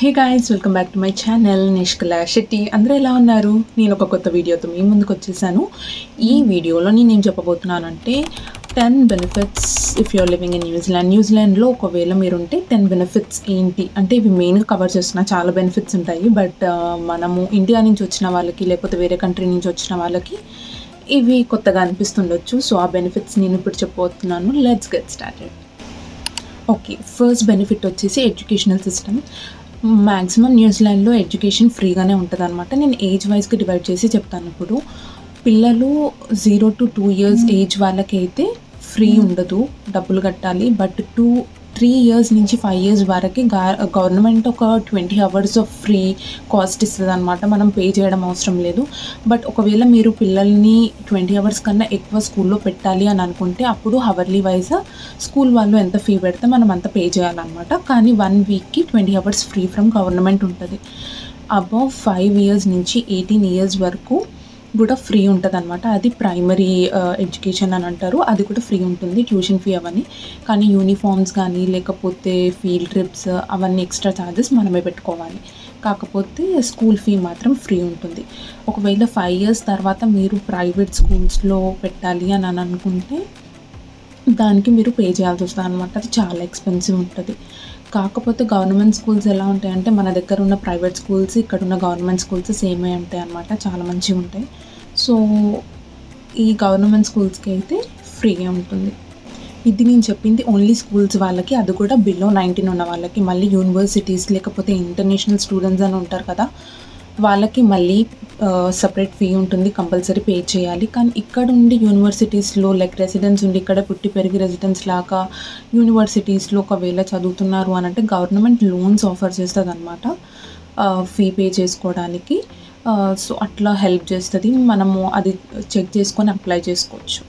Hey guys, welcome back to my channel Nishkala Shetty. అందరూ ఎలా ఉన్నారు? నేను ఒక కొత్త వీడియోతో మీ ముందుకు వచ్చేసాను. ఈ వీడియోలో నేను ఏం చెప్పబోతున్నానంటే 10 benefits if you're living in న్యూజిలాండ్లో ఒకవేళ మీరుంటే 10 బెనిఫిట్స్ ఏంటి అంటే ఇవి మెయిన్గా కవర్ చేస్తున్న చాలా బెనిఫిట్స్ ఉంటాయి. బట్ మనము ఇండియా నుంచి వచ్చిన వాళ్ళకి లేకపోతే వేరే కంట్రీ నుంచి వచ్చిన వాళ్ళకి ఇవి కొత్తగా అనిపిస్తుండొచ్చు. సో ఆ బెనిఫిట్స్ నేను ఇప్పుడు చెప్పబోతున్నాను. Let's get started. Okay, first benefit వచ్చేసి ఎడ్యుకేషనల్ సిస్టమ్. మ్యాక్సిమం న్యూజిలాండ్లో ఎడ్యుకేషన్ ఫ్రీగానే ఉంటుంది అనమాట. నేను ఏజ్ వైజ్గా డివైడ్ చేసి చెప్తాను. ఇప్పుడు పిల్లలు 0 to 2 years ఏజ్ వాళ్ళకైతే ఫ్రీ ఉండదు, డబ్బులు కట్టాలి. బట్ 3 years నుంచి 5 years వరకు గవర్నమెంట్ ఒక 20 hours ఆఫ్ ఫ్రీ కాస్ట్ ఇస్తుంది అనమాట. మనం పే చేయడం అవసరం లేదు. బట్ ఒకవేళ మీరు పిల్లల్ని 20 hours కన్నా ఎక్కువ స్కూల్లో పెట్టాలి అని అనుకుంటే అప్పుడు హవర్లీ వైజ్ స్కూల్ వాళ్ళు ఎంత ఫీ పెడితే మనం అంత పే చేయాలన్నమాట. కానీ 1 weekకి 20 hours ఫ్రీ ఫ్రమ్ గవర్నమెంట్ ఉంటుంది. అబౌవ్ 5 years నుంచి 18 years వరకు కూడా ఫ్రీ ఉంటుంది అనమాట. అది ప్రైమరీ ఎడ్యుకేషన్ అని అంటారు. అది కూడా ఫ్రీ ఉంటుంది, ట్యూషన్ ఫీ అవన్నీ. కానీ యూనిఫామ్స్ కానీ లేకపోతే ఫీల్డ్ ట్రిప్స్ అవన్నీ ఎక్స్ట్రా ఛార్జెస్ మనమే పెట్టుకోవాలి. కాకపోతే స్కూల్ ఫీ మాత్రం ఫ్రీ ఉంటుంది. ఒకవేళ 5 years తర్వాత మీరు ప్రైవేట్ స్కూల్స్లో పెట్టాలి అని అనుకుంటే దానికి మీరు పే చేయాల్సి వస్తుంది అనమాట. అది చాలా ఎక్స్పెన్సివ్ ఉంటుంది. కాకపోతే గవర్నమెంట్ స్కూల్స్ ఎలా ఉంటాయంటే మన దగ్గర ఉన్న ప్రైవేట్ స్కూల్స్ ఇక్కడ ఉన్న గవర్నమెంట్ స్కూల్స్ సేమే ఉంటాయి అన్నమాట. చాలా మంచిగా ఉంటాయి. సో ఈ గవర్నమెంట్ స్కూల్స్కి అయితే ఫ్రీగా ఉంటుంది. ఇది నేను చెప్పింది ఓన్లీ స్కూల్స్ వాళ్ళకి, అది కూడా బిలో 19 ఉన్న వాళ్ళకి. మళ్ళీ యూనివర్సిటీస్ లేకపోతే ఇంటర్నేషనల్ స్టూడెంట్స్ అని ఉంటారు కదా, వాళ్ళకి మళ్ళీ సపరేట్ ఫీ ఉంటుంది, కంపల్సరీ పే చేయాలి. కానీ ఇక్కడ ఉండి యూనివర్సిటీస్లో లైక్ రెసిడెన్స్ ఉండి ఇక్కడ పుట్టి పెరిగి రెసిడెన్స్ లాగా యూనివర్సిటీస్లో ఒకవేళ చదువుతున్నారు అని అంటే గవర్నమెంట్ లోన్స్ ఆఫర్ చేస్తుంది అనమాట ఫీ పే చేసుకోవడానికి. సో అట్లా హెల్ప్ చేస్తుంది. మనము అది చెక్ చేసుకొని అప్లై చేసుకోవచ్చు.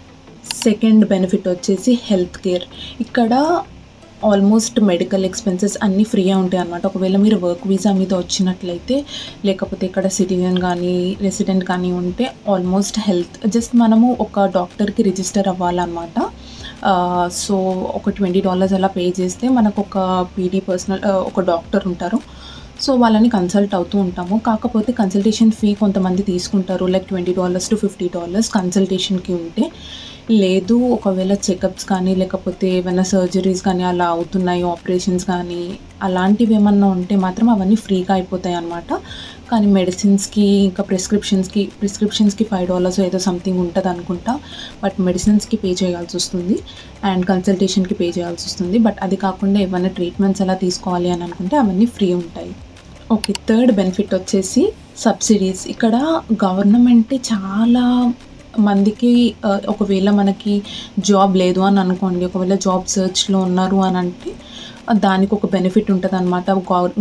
సెకండ్ బెనిఫిట్ వచ్చేసి హెల్త్ కేర్. ఇక్కడ ఆల్మోస్ట్ మెడికల్ ఎక్స్పెన్సెస్ అన్నీ ఫ్రీగా ఉంటాయి అన్నమాట. ఒకవేళ మీరు వర్క్ వీసా మీద వచ్చినట్లయితే లేకపోతే ఇక్కడ సిటిజన్ కానీ రెసిడెంట్ కానీ ఉంటే ఆల్మోస్ట్ హెల్త్ జస్ట్ మనము ఒక డాక్టర్కి రిజిస్టర్ అవ్వాలన్నమాట. సో ఒక $20 అలా పే చేస్తే మనకు ఒక పీడీ పర్సనల్ ఒక డాక్టర్ ఉంటారు. సో వాళ్ళని కన్సల్ట్ అవుతూ ఉంటాము. కాకపోతే కన్సల్టేషన్ ఫీ కొంతమంది తీసుకుంటారు, లైక్ $20 to $50 కన్సల్టేషన్కి ఉంటే. లేదు ఒకవేళ చెకప్స్ కానీ లేకపోతే ఏమైనా సర్జరీస్ కానీ అలా అవుతున్నాయి, ఆపరేషన్స్ కానీ అలాంటివి ఏమన్నా ఉంటే మాత్రం అవన్నీ ఫ్రీగా అయిపోతాయి అన్నమాట. కానీ మెడిసిన్స్కి ఇంకా ప్రిస్క్రిప్షన్స్కి $5 ఏదో సంథింగ్ ఉంటుంది అనుకుంటా. బట్ మెడిసిన్స్కి పే చేయాల్సి వస్తుంది అండ్ కన్సల్టేషన్కి పే చేయాల్సి వస్తుంది. బట్ అది కాకుండా ఏమైనా ట్రీట్మెంట్స్ అలా తీసుకోవాలి అని అనుకుంటే అవన్నీ ఫ్రీ ఉంటాయి. ఓకే, థర్డ్ బెనిఫిట్ వచ్చేసి సబ్సిడీస్. ఇక్కడ గవర్నమెంట్ చాలా మందికి ఒకవేళ మనకి జాబ్ లేదు అని అనుకోండి, ఒకవేళ జాబ్ సర్చ్లో ఉన్నారు అని అంటే దానికి ఒక బెనిఫిట్ ఉంటుంది అనమాట.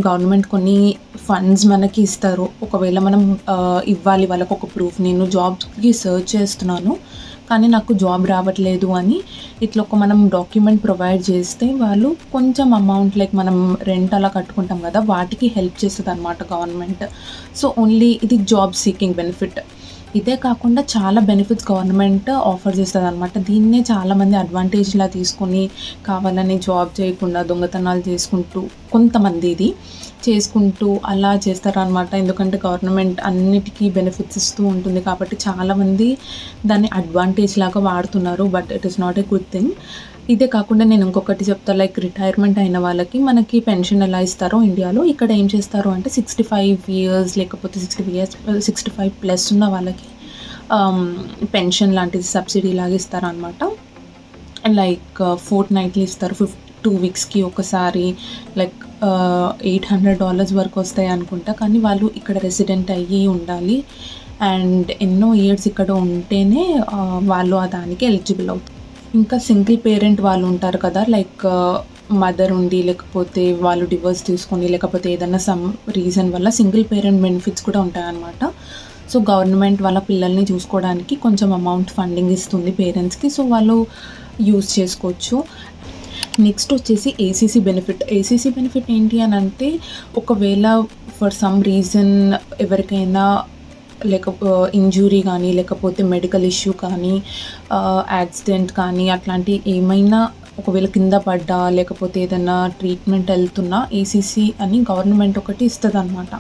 గవర్నమెంట్ కొన్ని ఫండ్స్ మనకి ఇస్తారు. ఒకవేళ మనం ఇవ్వాలి వాళ్ళకు ఒక ప్రూఫ్, నేను జాబ్కి సర్చ్ చేస్తున్నాను కానీ నాకు జాబ్ రావట్లేదు అని ఇట్లా ఒక మనం డాక్యుమెంట్ ప్రొవైడ్ చేస్తే వాళ్ళు కొంచెం అమౌంట్ లైక్ మనం రెంట్ అలా కట్టుకుంటాం కదా, వాటికి హెల్ప్ చేస్తుంది అనమాట గవర్నమెంట్. సో ఓన్లీ ఇది జాబ్ సీకింగ్ బెనిఫిట్. ఇదే కాకుండా చాలా బెనిఫిట్స్ గవర్నమెంట్ ఆఫర్ చేస్తుంది అనమాట. దీన్నే చాలామంది అడ్వాంటేజ్లా తీసుకొని కావాలని జాబ్ చేయకుండా దొంగతనాలు చేసుకుంటూ కొంతమంది ఇది చేసుకుంటూ అలా చేస్తారనమాట. ఎందుకంటే గవర్నమెంట్ అన్నిటికీ బెనిఫిట్స్ ఇస్తూ ఉంటుంది కాబట్టి చాలామంది దాన్ని అడ్వాంటేజ్ లాగా వాడుతున్నారు. But it is not a good thing. ఇదే కాకుండా నేను ఇంకొకటి చెప్తా, లైక్ రిటైర్మెంట్ అయిన వాళ్ళకి మనకి పెన్షన్ ఎలా ఇస్తారో ఇండియాలో ఇక్కడ ఏం చేస్తారు అంటే 65 years లేకపోతే 65+ ఉన్న వాళ్ళకి పెన్షన్ లాంటిది సబ్సిడీ లాగా ఇస్తారనమాట. లైక్ ఫోర్ట్నైట్లీ ఇస్తారు, 2 weeksకి ఒకసారి, లైక్ $800 వరకు వస్తాయి అనుకుంటా. కానీ వాళ్ళు ఇక్కడ రెసిడెంట్ అయ్యి ఉండాలి అండ్ ఎన్నో ఇయర్స్ ఇక్కడ ఉంటేనే వాళ్ళు దానికి ఎలిజిబుల్ అవుతారు. ఇంకా సింగిల్ పేరెంట్ వాళ్ళు ఉంటారు కదా, లైక్ మదర్ ఉండి లేకపోతే వాళ్ళు డివోర్స్ తీసుకొని లేకపోతే ఏదైనా సమ్ రీజన్ వల్ల సింగిల్ పేరెంట్ బెనిఫిట్స్ కూడా ఉంటాయన్నమాట. సో గవర్నమెంట్ వాళ్ళ పిల్లల్ని చూసుకోవడానికి కొంచెం అమౌంట్ ఫండింగ్ ఇస్తుంది పేరెంట్స్కి. సో వాళ్ళు యూజ్ చేసుకోవచ్చు. నెక్స్ట్ వచ్చేసి ఏసీసీ బెనిఫిట్ ఏంటి అని అంటే ఒకవేళ ఫర్ సమ్ రీజన్ ఎవరికైనా ఇంజురీ కానీ లేకపోతే మెడికల్ ఇష్యూ కానీ యాక్సిడెంట్ కానీ అట్లాంటి ఏమైనా ఒకవేళ కింద పడ్డా లేకపోతే ఏదైనా ట్రీట్మెంట్ వెళ్తున్నా ఏసీసీ అని గవర్నమెంట్ ఒకటి ఇస్తుందన్నమాట.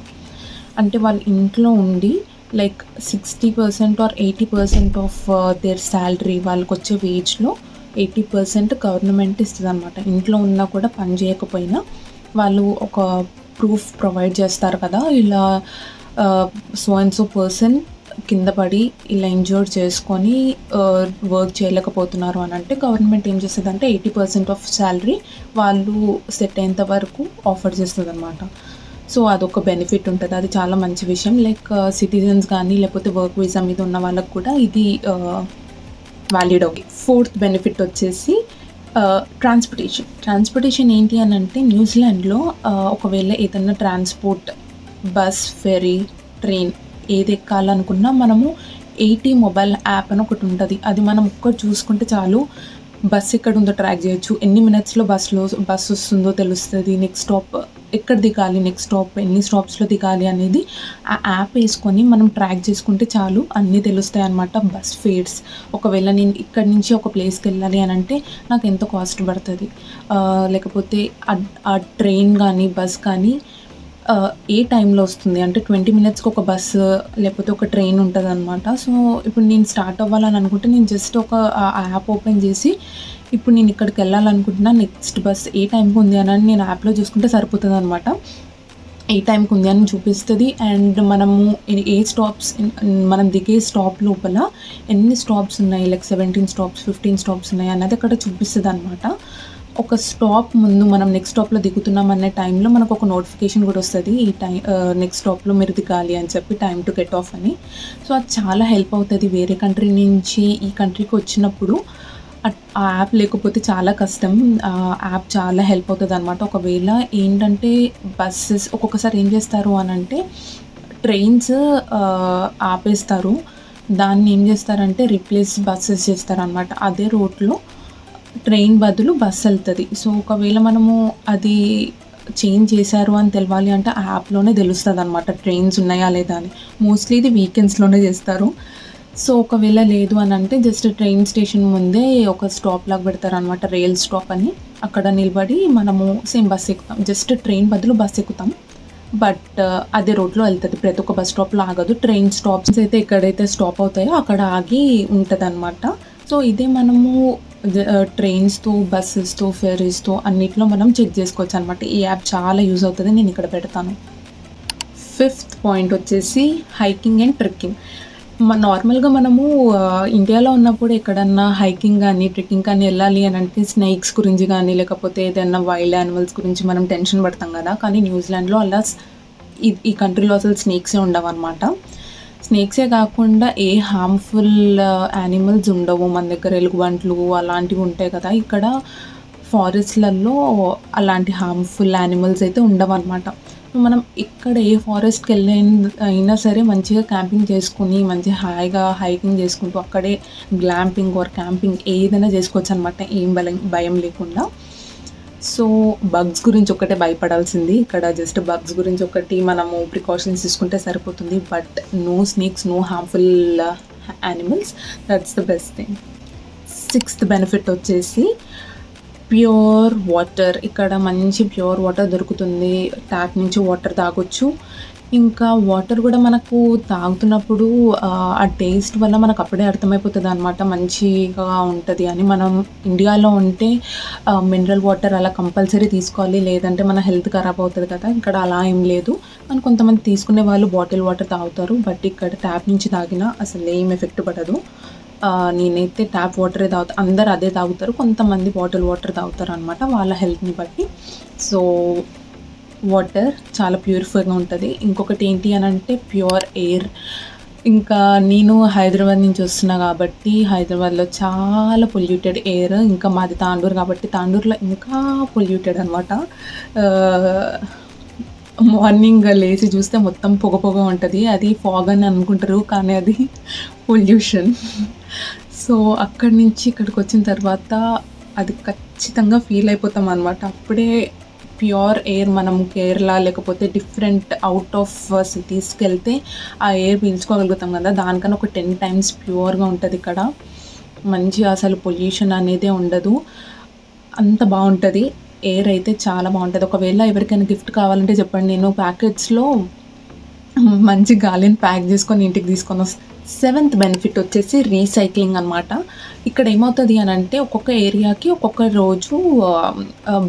అంటే వాళ్ళు ఇంట్లో ఉండి like 60% or 80% of their salary వాళ్ళకొచ్చే వేజ్‌లో 80% గవర్నమెంట్ ఇస్తదనమాట. ఇంట్లో ఉన్నా కూడా పని చేయకపోయినా వాళ్ళు ఒక ప్రూఫ్ ప్రొవైడ్ చేస్తారు కదా! ఇలా సో అండ్ సో పర్సన్ కింద పడి ఇలా ఇంజ్యూర్ చేసుకొని వర్క్ చేయలేకపోతున్నారు అనంటే గవర్నమెంట్ ఏం చేస్తదంటే 80% ఆఫ్ శాలరీ వాళ్ళు సెట్ అయ్యేంత వరకు ఆఫర్ చేస్తదనమాట. సో అదొక బెనిఫిట్ ఉంటది. అది చాలా మంచి విషయం. లైక్ సిటిజన్స్ గానీ లేకపోతే వర్క్ వీసా మీద ఉన్న వాళ్ళకి కూడా ఇది వాలిడ్ అవుతుంది. ఫోర్త్ బెనిఫిట్ వచ్చేసి ట్రాన్స్‌పోర్టేషన్ ఏంటి అనంటే న్యూజిలాండ్‌లో ఒకవేళ ఏదన్నా ట్రాన్స్‌పోర్ట్ బస్, ఫెర్రీ, ట్రైన్ ఏది ఎక్కాలనుకున్నా మనము 80 మొబైల్ యాప్ అని ఒకటి ఉంటది. అది మనం ఒక్కటి చూసుకుంటే చాలు బస్ ఎక్కడుందో ట్రాక్ చేయొచ్చు. ఎన్ని మినిట్స్‌లో బస్ వస్తుందో తెలుస్తది. నెక్స్ట్ స్టాప్ ఎక్కడ దిగాలి, నెక్స్ట్ స్టాప్ ఎన్ని స్టాప్స్‌లో దిగాలి అనేది ఆ యాప్ ఏసుకొని మనం ట్రాక్ చేసుకుంటే చాలు అన్నీ తెలుస్తాయన్నమాట. బస్ ఫేర్స్ ఒకవేళ నేను ఇక్కడి నుంచి ఒక ప్లేస్‌కెళ్ళాలి అనంటే నాకు ఎంత కాస్ట్ పడతది. లేకపోతే ఆ ట్రైన్ గానీ, బస్ కానీ ఏ టైంలో వస్తుంది అంటే 20 మినిట్స్‌కి ఒక బస్సు లేకపోతే ఒక ట్రైన్ ఉంటదనమాట. సో ఇప్పుడు నేను స్టార్ట్ అవ్వాలని అనుకుంటే నేను జస్ట్ ఆ యాప్ ఓపెన్ చేసి ఇప్పుడు నేను ఇక్కడికెళ్ళాలనుకుంటున్నా నెక్స్ట్ బస్ ఏ టైంకి ఉంది అని నేను యాప్‌లో చూసుకుంటే సరిపోతదనమాట. ఏ టైంకి ఉంది అని చూపిస్తది. అండ్ మనము ఏ స్టాప్స్ మనం దిగే స్టాప్ లోపల ఎన్ని స్టాప్స్ ఉన్నాయి లైక్ 17 స్టాప్స్, 15 స్టాప్స్ ఉన్నాయి అన్నది అక్కడ చూపిస్తదనమాట. ఒక స్టాప్ ముందు మనం నెక్స్ట్ స్టాప్‌లో దిగుతున్నాం అనే టైంలో మనకు ఒక నోటిఫికేషన్ కూడా వస్తది. ఈ నెక్స్ట్ స్టాప్‌లో మీరు దిగాలి అని చెప్పి టైమ్ టు గెట్ ఆఫ్ అని. సో అది చాలా హెల్ప్ అవుతది. వేరే కంట్రీ నుంచి ఈ కంట్రీకి వచ్చినప్పుడు ఆ యాప్ లేకపోతే చాలా కష్టం. ఆ యాప్ చాలా హెల్ప్ అవుతదనమాట. ఒకవేళ ఏంటంటే బసెస్ ఒక్కొక్కసారి ఏం చేస్తారు అనంటే ట్రైన్స్ ఆపేస్తారు. దాన్ని ఏం చేస్తారంటే రీప్లేస్ బసెస్ చేస్తారనమాట. అదే రూట్‌లో ట్రైన్ బదులు బస్ ఎళ్తది. సో ఒకవేళ మనము అది చేంజ్ చేశారు అని తెలవాలి అంటే ఆ యాప్‌లోనే తెలుస్తదనమాట ట్రైన్స్ ఉన్నాయా లేదా అని. మోస్ట్‌లీ ఇది వీకెండ్స్‌లోనే చేస్తారు. సో ఒకవేళ లేదు అనంటే జస్ట్ ట్రైన్ స్టేషన్ ముందే ఒక స్టాప్ లాగా పెడతారనమాట. రైల్ స్టాప్ అని. అక్కడ నిలబడి మనము సేమ్ బస్ ఎక్కుతాం. జస్ట్ ట్రైన్ బదులు బస్ ఎక్కుతాం. బట్ అదే రూట్‌లో ఎళ్తది. ప్రతి ఒక్క బస్ స్టాప్‌లో ఆగదు. ట్రైన్ స్టాప్స్ అయితే ఎక్కడైతే స్టాప్ అవుతాయో అక్కడ ఆగి ఉంటదనమాట. సో ఇదే మనము ట్రైన్స్‌తో, బసెస్‌తో, ఫెర్రీస్‌తో అన్నిట్లో మనం చెక్ చేసుకోవచ్చనమాట. ఈ యాప్ చాలా యూజ్ అవుతది. నేను ఇక్కడ పెడతాను. ఫిఫ్త్ పాయింట్ వచ్చేసి హైకింగ్ అండ్ ట్రెక్కింగ్. నార్మల్‌గా మనము ఇండియాలో ఉన్నప్పుడు ఎక్కడన్నా హైకింగ్ గానీ, ట్రెక్కింగ్ కానీ ఎళ్ళాలి అనంటే స్నేక్స్ గురించి గానీ, లేకపోతే ఏదైనా వైల్డ్ యానిమల్స్ గురించి మనం టెన్షన్ పడతాం కదా! కానీ న్యూజిలాండ్‌లో అలా ఈ కంట్రీలో అసలు స్నేక్సే ఉండవనమాట. స్నేక్సే కాకుండా ఏ హార్మ్‌ఫుల్ యానిమల్స్ ఉండవు. మన దగ్గర ఎలుగుబంట్లు అలాంటివి ఉంటాయి కదా! ఇక్కడ ఫారెస్ట్‌లలో అలాంటి హార్మ్‌ఫుల్ యానిమల్స్ అయితే ఉండవనమాట. మనం ఇక్కడ ఏ అయినా సరే మంచిగా క్యాంపింగ్ చేసుకొని, మంచిగా హాయిగా హైకింగ్ చేసుకుంటూ అక్కడే గ్లాంపింగ్ ఆర్ క్యాంపింగ్ ఏదైనా చేసుకోవచ్చనమాట. ఏం భయం లేకుండా. సో బగ్స్ గురించి ఒక్కటే భయపడాల్సింది. ఇక్కడ జస్ట్ బగ్స్ గురించి ఒకటి మనము ప్రికాషన్స్ తీసుకుంటే సరిపోతుంది. But no snakes, no harmful animals. That's the best thing. Sixth benefit వచ్చేసి ప్యూర్ వాటర్. ఇక్కడ మంచి ప్యూర్ వాటర్ దొరుకుతుంది. ట్యాప్ నుంచి వాటర్ తాగొచ్చు. ఇంకా వాటర్ కూడా మనకు తాగుతున్నప్పుడు ఆ టేస్ట్ వల్ల మనకు అప్పుడే అర్థమైపోతదనమాట మంచిగా ఉంటది అని. మనం ఇండియాలో ఉంటే మినరల్ వాటర్ అలా కంపల్సరీ తీసుకోవాలి. లేదంటే మన హెల్త్ ఖరాబ్ అవుతది కదా! ఇక్కడ అలా ఏం లేదు. కానీ కొంతమంది తీసుకునే వాళ్ళు బాటిల్ వాటర్ తాగుతారు. బట్ ఇక్కడ ట్యాప్ నుంచి తాగినా అసలేం ఎఫెక్ట్ పడదు. నేనైతే ట్యాప్ వాటరే తాగుతా. అందరూ అదే తాగుతారు. కొంతమంది బాటిల్ వాటర్ తాగుతారనమాట వాళ్ళ హెల్త్‌ని బట్టి. సో వాటర్ చాలా ప్యూరిఫైగా ఉంటది. ఇంకొకటి ఏంటి అనంటే ప్యూర్ ఎయిర్. ఇంకా నేను హైదరాబాద్ నుంచి వస్తున్నా కాబట్టి హైదరాబాద్‌లో చాలా పొల్యూటెడ్ ఎయిర్. ఇంకా మాది తాండూరు కాబట్టి తాండూరులో ఇంకా పొల్యూటెడ్ అనమాట. మార్నింగ్ లేచి చూస్తే మొత్తం పొగ ఉంటది. అది ఫాగ్ అని అనుకుంటారు. కానీ అది పొల్యూషన్. సో అక్కడి నుంచి ఇక్కడికొచ్చిన తర్వాత అది ఖచ్చితంగా ఫీల్ అయిపోతాం అనమాట. అప్పుడే ప్యూర్ ఎయిర్ మనం కేరళ లేకపోతే డిఫరెంట్ అవుట్ ఆఫ్ సిటీస్‌కెళ్తే ఆ ఎయిర్ పీల్చుకోగలుగుతాం కదా! దానికన్నా ఒక 10 టైమ్స్ ప్యూర్‌గా ఉంటది ఇక్కడ. మంచిగా అసలు పొల్యూషన్ అనేదే ఉండదు. అంత బాగుంటుంది. ఎయిర్ అయితే చాలా బాగుంటుంది. ఒకవేళ ఎవరికైనా గిఫ్ట్ కావాలంటే చెప్పండి, నేను ప్యాకెట్స్లో మంచి గాలిని ప్యాక్ చేసుకొని ఇంటికి తీసుకొని వస్తాను. సెవెంత్ బెనిఫిట్ వచ్చేసి రీసైక్లింగ్ అనమాట. ఇక్కడ ఏమవుతుంది అని అంటే ఒక్కొక్క ఏరియాకి ఒక్కొక్క రోజు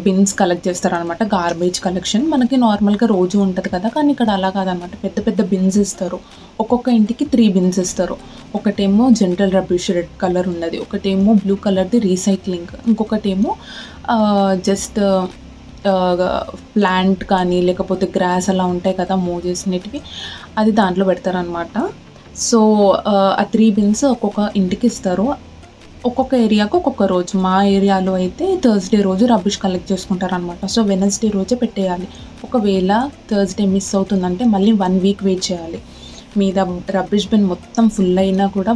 బిన్స్ కలెక్ట్ చేస్తారనమాట. గార్బేజ్ కలెక్షన్ మనకి నార్మల్గా రోజు ఉంటుంది కదా, కానీ ఇక్కడ అలా కాదనమాట. పెద్ద పెద్ద బిన్స్ ఇస్తారు. ఒక్కొక్క ఇంటికి 3 బిన్స్ ఇస్తారు. ఒకటేమో జనరల్ రబ్బిష్ రెడ్ కలర్ ఉన్నది, ఒకటేమో బ్లూ కలర్ది రీసైక్లింగ్, ఇంకొకటేమో జస్ట్ ప్లాంట్ కానీ లేకపోతే గ్రాస్ అలా ఉంటాయి కదా మూవ్ చేసినవి, అది దాంట్లో పెడతారనమాట. సో ఆ 3 బిన్స్ ఒక్కొక్క ఇంటికి ఇస్తారు. ఒక్కొక్క ఏరియాకు ఒక్కొక్క రోజు. మా ఏరియాలో అయితే థర్స్డే రోజు రబ్బిష్ కలెక్ట్ చేసుకుంటారనమాట. సో వెనస్డే రోజే పెట్టేయాలి. ఒకవేళ థర్స్డే మిస్ అవుతుందంటే మళ్ళీ 1 వీక్ వెయిట్ చేయాలి. మీద రబ్బిష్ బిన్ మొత్తం ఫుల్ అయినా కూడా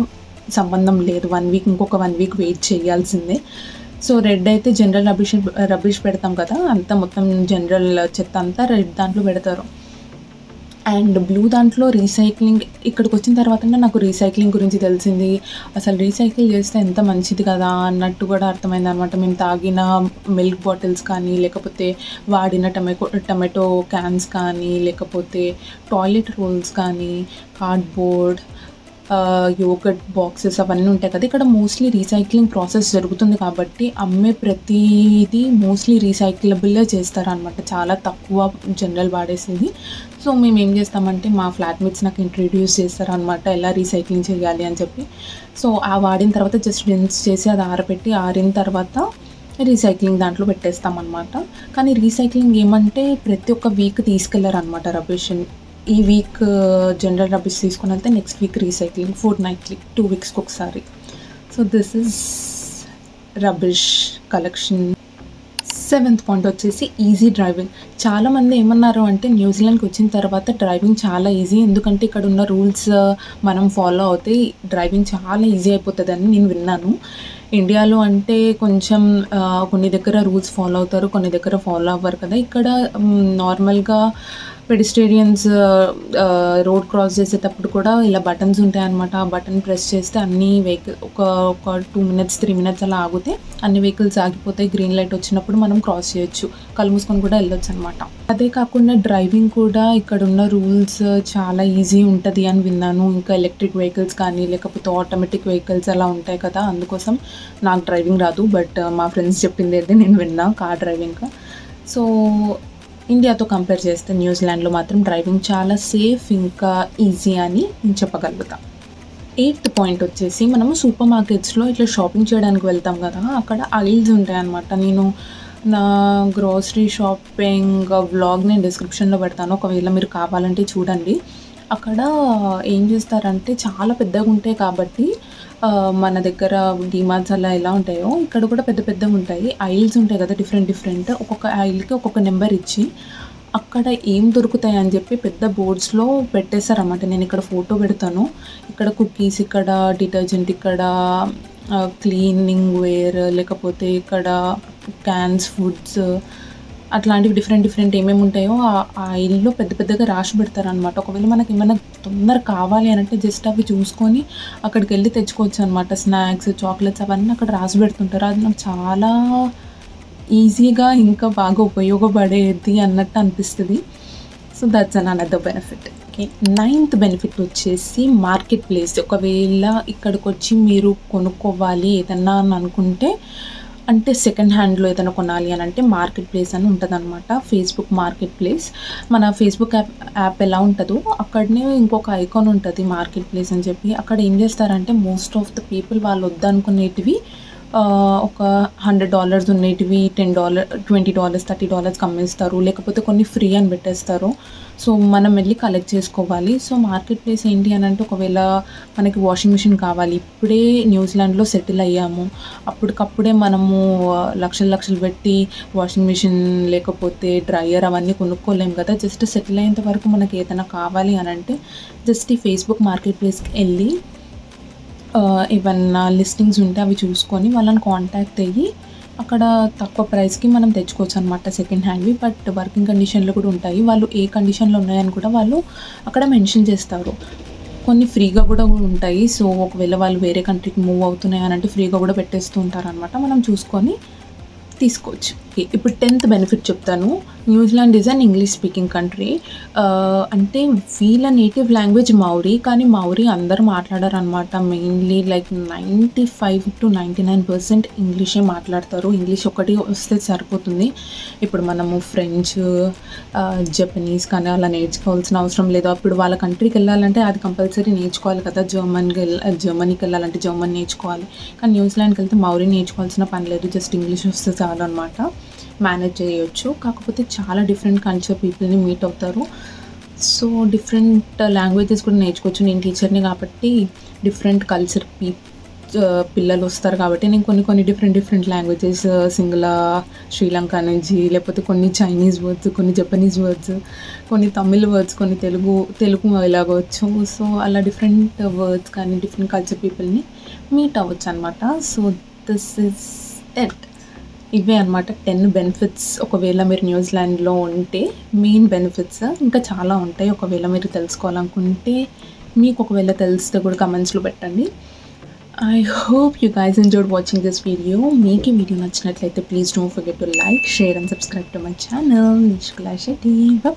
సంబంధం లేదు, 1 వీక్, ఇంకొక 1 వీక్ వెయిట్ చేయాల్సిందే. సో రెడ్ అయితే జనరల్ రబ్బిష్ పెడతాం కదా, అంతా మొత్తం జనరల్ చెత్త అంతా రెడ్ దాంట్లో పెడతారు. అండ్ బ్లూ దాంట్లో రీసైక్లింగ్. ఇక్కడికి వచ్చిన తర్వాతనే నాకు రీసైక్లింగ్ గురించి తెలిసింది. అసలు రీసైకిల్ చేస్తే ఎంత మంచిది కదా అన్నట్టు కూడా అర్థమైంది అనమాట. మేము తాగిన మిల్క్ బాటిల్స్ కానీ, లేకపోతే వాడిన టమాటో క్యాన్స్ కానీ, లేకపోతే టాయిలెట్ రోల్స్ కానీ, కార్డ్బోర్డ్, యోగర్ట్ బాక్సెస్ అవన్నీ ఉంటాయి కదా, ఇక్కడ మోస్ట్లీ రీసైక్లింగ్ ప్రాసెస్ జరుగుతుంది కాబట్టి అమ్మే ప్రతిదీ మోస్ట్లీ రీసైక్లబుల్లే చేస్తారనమాట. చాలా తక్కువ జనరల్ వాడేసేది. సో మేము ఏం చేస్తామంటే మా ఫ్లాట్మేట్స్ నాకు ఇంట్రడ్యూస్ చేస్తారనమాట ఎలా రీసైక్లింగ్ చేయాలి అని చెప్పి. సో ఆ వాడిన తర్వాత జస్ట్ రిన్స్ చేసి అది ఆరబెట్టి, ఆరిన తర్వాత రీసైక్లింగ్ దాంట్లో పెట్టేస్తామన్నమాట. కానీ రీసైక్లింగ్ ఏమంటే ప్రతి ఒక్క వీక్ తీసుకెళ్లారనమాట రబ్బిష్. ఈ వీక్ జనరల్ రబ్బిష్ తీసుకుని వెళ్తే నెక్స్ట్ వీక్ రీసైక్లింగ్, ఫోర్ట్నైట్లీ 2 వీక్స్కి ఒకసారి. So this is rubbish collection. 7th point వచ్చేసి ఈజీ డ్రైవింగ్. చాలామంది ఏమన్నారు అంటే న్యూజిలాండ్కి వచ్చిన తర్వాత డ్రైవింగ్ చాలా ఈజీ, ఎందుకంటే ఇక్కడ ఉన్న రూల్స్ మనం ఫాలో అవుతే డ్రైవింగ్ చాలా ఈజీ అయిపోతుందని నేను విన్నాను. ఇండియాలో అంటే కొంచెం కొన్ని దగ్గర రూల్స్ ఫాలో అవుతారు, కొన్ని దగ్గర ఫాలో అవ్వరు కదా. ఇక్కడ నార్మల్గా పెడిస్టేరియన్స్ రోడ్ క్రాస్ చేసేటప్పుడు కూడా ఇలా బటన్స్ ఉంటాయన్నమాట. ఆ బటన్ ప్రెస్ చేస్తే అన్ని వెహికల్ ఒక 2 మినిట్స్ 3 మినిట్స్ అలా ఆగితే అన్ని వెహికల్స్ ఆగిపోతాయి. గ్రీన్ లైట్ వచ్చినప్పుడు మనం క్రాస్ చేయొచ్చు, కళ్ళు మూసుకొని కూడా వెళ్ళొచ్చు అనమాట. అదే కాకుండా డ్రైవింగ్ కూడా ఇక్కడ ఉన్న రూల్స్ చాలా ఈజీ ఉంటుంది అని విన్నాను. ఇంకా ఎలక్ట్రిక్ వెహికల్స్ కానీ లేకపోతే ఆటోమేటిక్ వెహికల్స్ అలా ఉంటాయి కదా, అందుకోసం నాకు డ్రైవింగ్ రాదు. బట్ మా ఫ్రెండ్స్ చెప్పింది అయితే నేను విన్నా కార్ డ్రైవింగ్. సో ఇండియాతో కంపేర్ చేస్తే న్యూజిలాండ్లో మాత్రం డ్రైవింగ్ చాలా సేఫ్ ఇంకా ఈజీ అని నేను చెప్పగలుగుతాను. 8th పాయింట్ వచ్చేసి మనము సూపర్ మార్కెట్స్లో ఇట్లా షాపింగ్ చేయడానికి వెళ్తాం కదా, అక్కడ ఐల్స్ ఉంటాయి అన్నమాట. నేను నా గ్రోసరీ షాపింగ్ వ్లాగ్ నేను డిస్క్రిప్షన్లో పెడతాను, ఒకవేళ మీరు కావాలంటే చూడండి. అక్కడ ఏం చేస్తారంటే చాలా పెద్దగా ఉంటాయి కాబట్టి మన దగ్గర డీమార్ట్స్ అలా ఎలా ఉంటాయో ఇక్కడ కూడా పెద్ద పెద్దగా ఉంటాయి. ఐల్స్ ఉంటాయి కదా, డిఫరెంట్ ఒక్కొక్క ఐల్కి ఒక్కొక్క నెంబర్ ఇచ్చి అక్కడ ఏం దొరుకుతాయి అని చెప్పి పెద్ద బోర్డ్స్లో పెట్టేశారన్నమాట. నేను ఇక్కడ ఫోటో పెడతాను. ఇక్కడ కుకీస్, ఇక్కడ డిటర్జెంట్, ఇక్కడ క్లీనింగ్ వేర్, లేకపోతే ఇక్కడ క్యాన్స్ ఫుడ్స్, అట్లాంటివి డిఫరెంట్ ఏమేమి ఉంటాయో ఆ ఇల్లు పెద్ద పెద్దగా రాసి పెడతారనమాట. ఒకవేళ మనకి ఏమైనా తొందర కావాలి అని అంటే జస్ట్ అవి చూసుకొని అక్కడికి వెళ్ళి తెచ్చుకోవచ్చు అనమాట. స్నాక్స్, చాక్లెట్స్ అవన్నీ అక్కడ రాసి పెడుతుంటారు. అది నాకు చాలా ఈజీగా ఇంకా బాగా ఉపయోగపడేది అన్నట్టు అనిపిస్తుంది. So that's another benefit. Okay, 9th benefit వచ్చేసి మార్కెట్ ప్లేస్. ఒకవేళ ఇక్కడికి వచ్చి మీరు కొనుక్కోవాలి ఏదన్నా అని అనుకుంటే, అంటే సెకండ్ హ్యాండ్లో ఏదైనా కొనాలి అని అంటే మార్కెట్ ప్లేస్ అని ఉంటుంది అనమాట. Facebook market place. మన ఫేస్బుక్ యాప్ ఎలా ఉంటుందో అక్కడనే ఇంకొక ఐకాన్ ఉంటుంది మార్కెట్ ప్లేస్ అని చెప్పి. అక్కడ ఏం చేస్తారంటే మోస్ట్ ఆఫ్ ద పీపుల్ వాళ్ళు వద్దనుకునేటివి ఒక $100 ఉన్నటివి $10, $20, $30 అమ్మేస్తారు, లేకపోతే కొన్ని ఫ్రీ అని పెట్టేస్తారు. సో మనం వెళ్ళి కలెక్ట్ చేసుకోవాలి. సో మార్కెట్ ప్లేస్ ఏంటి అని అంటే, ఒకవేళ మనకి వాషింగ్ మిషన్ కావాలి, ఇప్పుడే న్యూజిలాండ్లో సెటిల్ అయ్యాము, అప్పటికప్పుడే మనము లక్షలు పెట్టి వాషింగ్ మిషన్ లేకపోతే డ్రయర్ అవన్నీ కొనుక్కోలేము కదా. జస్ట్ సెటిల్ అయ్యేంత వరకు మనకి ఏదైనా కావాలి అని అంటే జస్ట్ ఈ ఫేస్బుక్ మార్కెట్ ప్లేస్కి వెళ్ళి ఏమన్నా లిస్టింగ్స్ ఉంటే అవి చూసుకొని వాళ్ళని కాంటాక్ట్ అయ్యి అక్కడ తక్కువ ప్రైస్కి మనం తెచ్చుకోవచ్చు అనమాట సెకండ్ హ్యాండ్వి. బట్ వర్కింగ్ కండిషన్లో కూడా ఉంటాయి. వాళ్ళు ఏ కండిషన్లో ఉన్నాయని కూడా వాళ్ళు అక్కడ మెన్షన్ చేస్తారు. కొన్ని ఫ్రీగా కూడా ఉంటాయి. సో ఒకవేళ వాళ్ళు వేరే కంట్రీకి మూవ్ అవుతున్నాయి అని అంటే ఫ్రీగా కూడా పెట్టేస్తూ ఉంటారు అనమాట. మనం చూసుకొని తీసుకోవచ్చు. ఇప్పుడు 10th బెనిఫిట్ చెప్తాను. New Zealand is an English speaking country. అంటే వీళ్ళ నేటివ్ లాంగ్వేజ్ మౌరీ, కానీ మౌరీ అందరూ మాట్లాడరనమాట. మెయిన్లీ లైక్ 95-99% ఇంగ్లీషే మాట్లాడతారు. ఇంగ్లీష్ ఒకటి వస్తే సరిపోతుంది. ఇప్పుడు మనము ఫ్రెంచ్, జపనీస్ కానీ అలా నేర్చుకోవాల్సిన అవసరం లేదు. అప్పుడు వాళ్ళ కంట్రీకి వెళ్ళాలంటే అది కంపల్సరీ నేర్చుకోవాలి కదా. జర్మనీకి వెళ్ళాలంటే జర్మన్ నేర్చుకోవాలి. కానీ న్యూజిలాండ్కి వెళ్తే మౌరీ నేర్చుకోవాల్సిన పని లేదు. జస్ట్ ఇంగ్లీష్ వస్తే చాలు అనమాట, మేనేజ్ చేయొచ్చు. కాకపోతే చాలా డిఫరెంట్ కల్చర్ పీపుల్ని మీట్ అవుతారు. సో డిఫరెంట్ లాంగ్వేజెస్ కూడా నేర్చుకోవచ్చు. నేను టీచర్ని కాబట్టి డిఫరెంట్ కల్చర్ పిల్లలు వస్తారు కాబట్టి నేను కొన్ని డిఫరెంట్ లాంగ్వేజెస్, సింగిల్ శ్రీలంక నుంచి, లేకపోతే కొన్ని చైనీస్ వర్డ్స్, కొన్ని జపనీస్ వర్డ్స్, కొన్ని తమిళ్ వర్డ్స్, కొన్ని తెలుగు ఎలాగవచ్చు. సో అలా డిఫరెంట్ వర్డ్స్ కానీ డిఫరెంట్ కల్చర్ పీపుల్ని మీట్ అవ్వచ్చు అనమాట. So this is it. ఇవే అనమాట 10 బెనిఫిట్స్. ఒకవేళ మీరు న్యూజిలాండ్లో ఉంటే మెయిన్ బెనిఫిట్స్ ఇంకా చాలా ఉంటాయి. ఒకవేళ మీరు తెలుసుకోవాలనుకుంటే, మీకు ఒకవేళ తెలిస్తే కూడా కమెంట్స్లో పెట్టండి. I hope you guys enjoyed watching this video. మీకు ఈ వీడియో నచ్చినట్లయితే please don't forget to like, share and subscribe to my channel Nishkala Shetty. Bye.